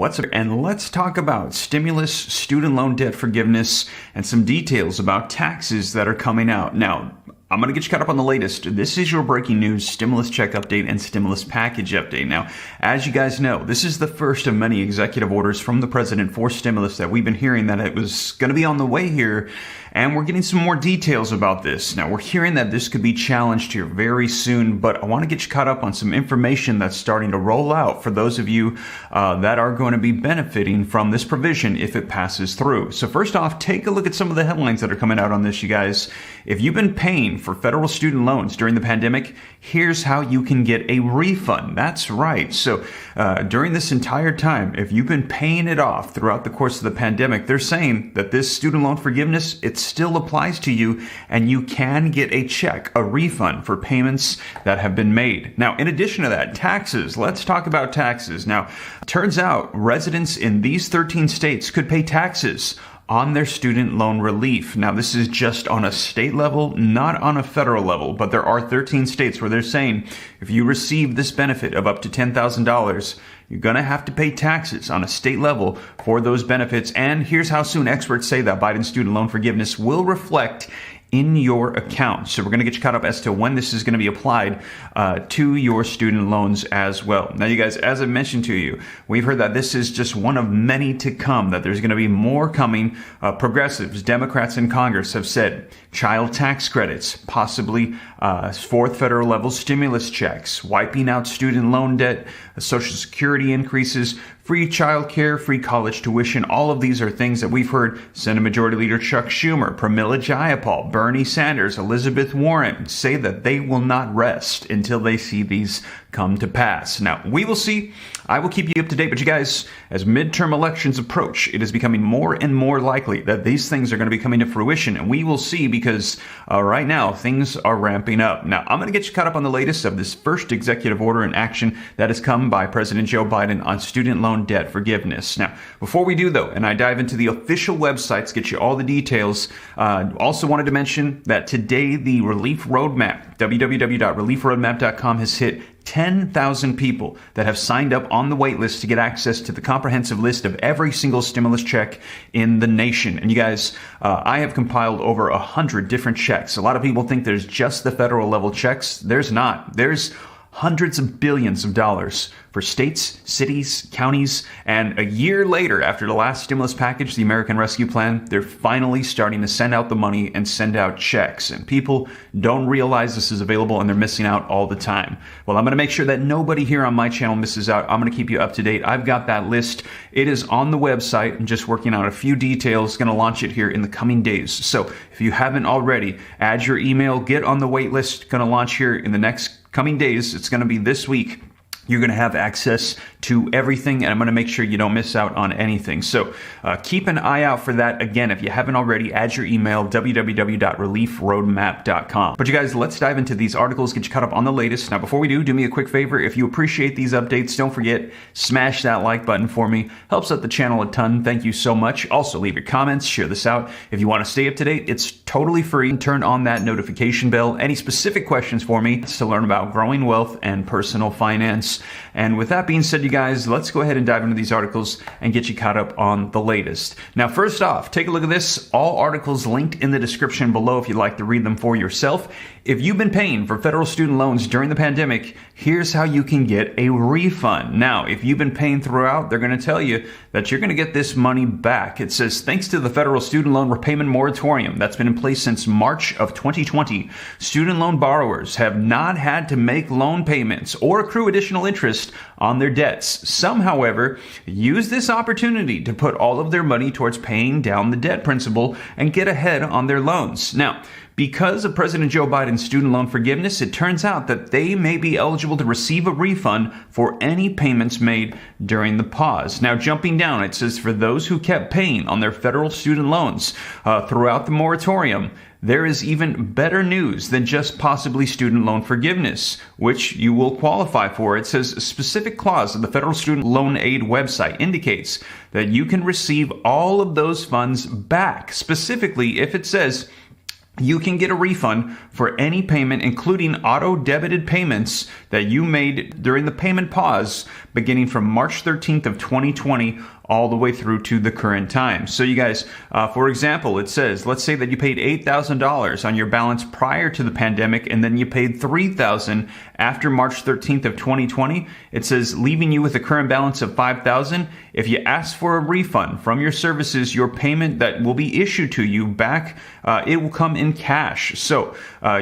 What's up? And let's talk about stimulus, student loan debt forgiveness, and some details about taxes that are coming out. Now, I'm going to get you caught up on the latest. This is your breaking news stimulus check update and stimulus package update. Now, as you guys know, this is the first of many executive orders from the president for stimulus that we've been hearing that it was going to be on the way here. And we're getting some more details about this. Now, we're hearing that this could be challenged here very soon, but I want to get you caught up on some information that's starting to roll out for those of you that are going to be benefiting from this provision if it passes through. So first off, take a look at some of the headlines that are coming out on this, you guys. If you've been paying for federal student loans during the pandemic, here's how you can get a refund. That's right. So during this entire time, if you've been paying it off throughout the course of the pandemic, they're saying that this student loan forgiveness, it still applies to you and you can get a check, a refund for payments that have been made. Now, in addition to that, taxes. Let's talk about taxes. Now, turns out residents in these 13 states could pay taxes on their student loan relief. Now, this is just on a state level, not on a federal level, but there are 13 states where they're saying if you receive this benefit of up to $10,000, you're going to have to pay taxes on a state level for those benefits. And here's how soon experts say that Biden's student loan forgiveness will reflect in your account. So we're going to get you caught up as to when this is going to be applied to your student loans as well. Now, you guys, as I mentioned to you, we've heard that this is just one of many to come, that there's going to be more coming. Progressives, Democrats in Congress have said child tax credits, possibly fourth federal level stimulus checks, wiping out student loan debt, Social Security increases, free childcare, free college tuition. All of these are things that we've heard Senate Majority Leader Chuck Schumer, Pramila Jayapal, Bernie Sanders, Elizabeth Warren say that they will not rest until they see these come to pass. Now, we will see. I will keep you up to date, but you guys, as midterm elections approach, it is becoming more and more likely that these things are going to be coming to fruition, and we will see because right now things are ramping up. Now, I'm going to get you caught up on the latest of this first executive order in action that has come by President Joe Biden on student loan debt forgiveness. Now, before we do though, and I dive into the official websites, get you all the details, also wanted to mention that today the Relief Roadmap, www.reliefroadmap.com, has hit 10,000 people that have signed up on the wait list to get access to the comprehensive list of every single stimulus check in the nation. And you guys, I have compiled over 100 different checks. A lot of people think there's just the federal level checks. There's not. There's hundreds of billions of dollars for states, cities, counties, and a year later, after the last stimulus package, the American Rescue Plan, they're finally starting to send out the money and send out checks. And people don't realize this is available and they're missing out all the time. Well, I'm going to make sure that nobody here on my channel misses out. I'm going to keep you up to date. I've got that list. It is on the website. I'm just working on a few details. Going to launch it here in the coming days. So if you haven't already, add your email, get on the wait list. Going to launch here in the next coming days. It's going to be this week. You're going to have access to everything, and I'm going to make sure you don't miss out on anything. So keep an eye out for that. Again, if you haven't already, add your email, www.reliefroadmap.com. But you guys, let's dive into these articles, get you caught up on the latest. Now, before we do me a quick favor. If you appreciate these updates, don't forget, smash that like button for me. Helps out the channel a ton. Thank you so much. Also, leave your comments, share this out. If you want to stay up to date, it's totally free. Turn on that notification bell. Any specific questions for me to learn about growing wealth and personal finance. And with that being said, you guys, let's go ahead and dive into these articles and get you caught up on the latest. Now, first off, take a look at this. All articles linked in the description below if you'd like to read them for yourself. If you've been paying for federal student loans during the pandemic, here's how you can get a refund. Now, if you've been paying throughout, they're going to tell you that you're going to get this money back. It says, thanks to the federal student loan repayment moratorium that's been in place since March of 2020, student loan borrowers have not had to make loan payments or accrue additional interest on their debts. Some, however, use this opportunity to put all of their money towards paying down the debt principal and get ahead on their loans. Now, because of President Joe Biden's student loan forgiveness, it turns out that they may be eligible to receive a refund for any payments made during the pause. Now, jumping down, it says for those who kept paying on their federal student loans throughout the moratorium, there is even better news than just possibly student loan forgiveness, which you will qualify for. It says a specific clause of the Federal Student Loan Aid website indicates that you can receive all of those funds back, specifically if it says you can get a refund for any payment, including auto-debited payments that you made during the payment pause beginning from March 13th of 2020 all the way through to the current time. So you guys, for example, it says, let's say that you paid $8,000 on your balance prior to the pandemic, and then you paid $3,000 after March 13th of 2020. It says, leaving you with a current balance of $5,000. If you ask for a refund from your services, your payment that will be issued to you back, it will come in cash. So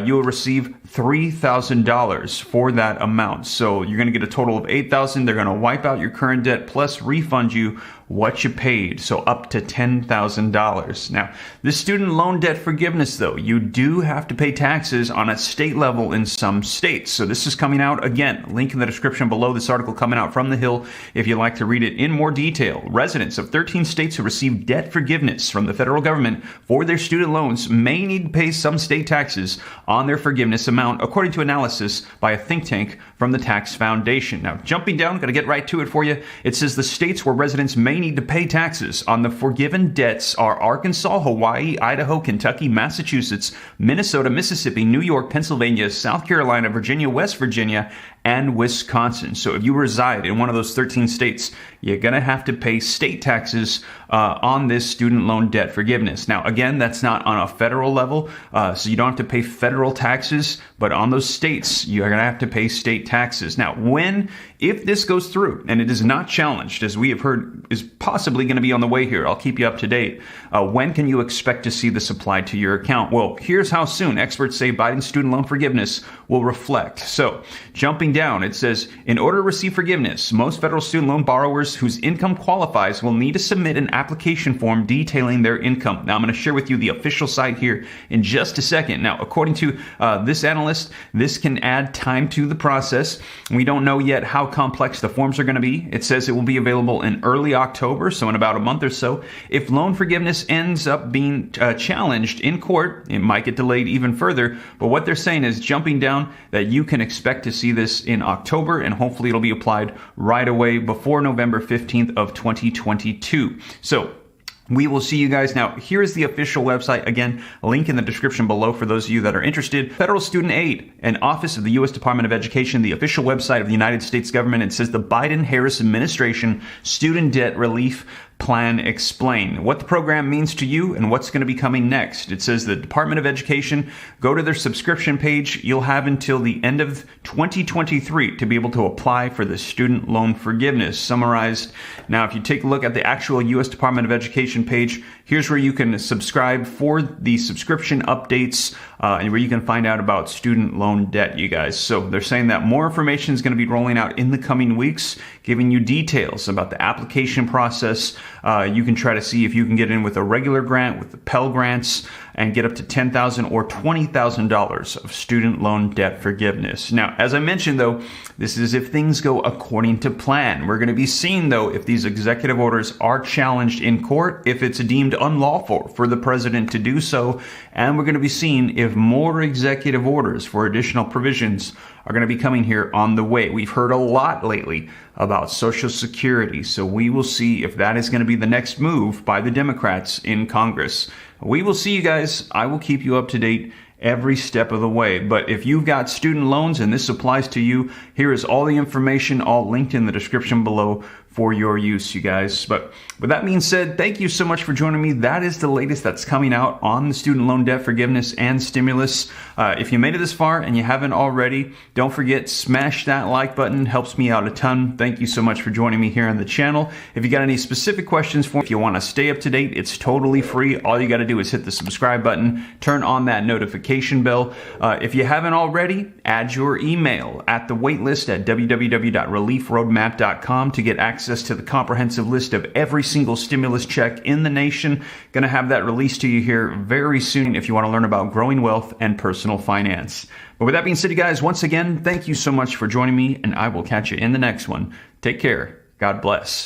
you will receive $3,000 for that amount. So you're going to get a total of $8,000. They're going to wipe out your current debt plus refund you what you paid, so up to $10,000. Now, this student loan debt forgiveness, though, you do have to pay taxes on a state level in some states. So this is coming out, again, link in the description below, this article coming out from the Hill if you'd like to read it in more detail. Residents of 13 states who receive debt forgiveness from the federal government for their student loans may need to pay some state taxes on their forgiveness amount, according to analysis by a think tank from the Tax Foundation. Now, jumping down, going to get right to it for you. It says the states where residents may need to pay taxes on the forgiven debts are Arkansas, Hawaii, Idaho, Kentucky, Massachusetts, Minnesota, Mississippi, New York, Pennsylvania, South Carolina, Virginia, West Virginia, and Wisconsin. So if you reside in one of those 13 states, you're going to have to pay state taxes on this student loan debt forgiveness. Now, again, that's not on a federal level, so you don't have to pay federal taxes, but on those states, you're going to have to pay state taxes. Now, if this goes through, and it is not challenged, as we have heard is possibly going to be on the way here, I'll keep you up to date, when can you expect to see this applied to your account? Well, here's how soon. Experts say Biden's student loan forgiveness will reflect. So, jumping down, it says, in order to receive forgiveness, most federal student loan borrowers whose income qualifies will need to submit an application form detailing their income. Now, I'm going to share with you the official site here in just a second. Now, according to this analyst, this can add time to the process. We don't know yet how complex the forms are going to be. It says it will be available in early October, so in about a month or so. If loan forgiveness ends up being challenged in court, it might get delayed even further. But what they're saying is, jumping down, that you can expect to see this in October, and hopefully it'll be applied right away before November 15th of 2022. So we will see you guys. Now, here is the official website. Again, a link in the description below for those of you that are interested. Federal Student Aid, an office of the U.S. Department of Education, the official website of the United States government. It says the Biden-Harris administration student debt relief plan explain what the program means to you and what's going to be coming next. It says the Department of Education, go to their subscription page. You'll have until the end of 2023 to be able to apply for the student loan forgiveness. Summarized. Now, if you take a look at the actual U.S. Department of Education page, here's where you can subscribe for the subscription updates and where you can find out about student loan debt, you guys. So they're saying that more information is going to be rolling out in the coming weeks, giving you details about the application process. You can try to see if you can get in with a regular grant, with the Pell Grants, and get up to $10,000 or $20,000 of student loan debt forgiveness. Now, as I mentioned, though, this is if things go according to plan. We're going to be seeing, though, if these executive orders are challenged in court, if it's deemed unlawful for the president to do so, and we're going to be seeing if more executive orders for additional provisions are going to be coming here on the way. We've heard a lot lately about Social Security, so we will see if that is going to be the next move by the Democrats in Congress. We will see, you guys. I will keep you up to date every step of the way. But if you've got student loans and this applies to you, here is all the information, all linked in the description below for your use, you guys. But with that being said, thank you so much for joining me. That is the latest that's coming out on the student loan debt forgiveness and stimulus. If you made it this far and you haven't already, don't forget, smash that like button. Helps me out a ton. Thank you so much for joining me here on the channel. If you got any specific questions for me, if you want to stay up to date, it's totally free. All you got to do is hit the subscribe button, turn on that notification bell. If you haven't already, add your email at the waitlist at www.reliefroadmap.com to get access to the comprehensive list of every single stimulus check in the nation. Going to have that released to you here very soon if you want to learn about growing wealth and personal finance. But with that being said, you guys, once again, thank you so much for joining me, and I will catch you in the next one. Take care. God bless.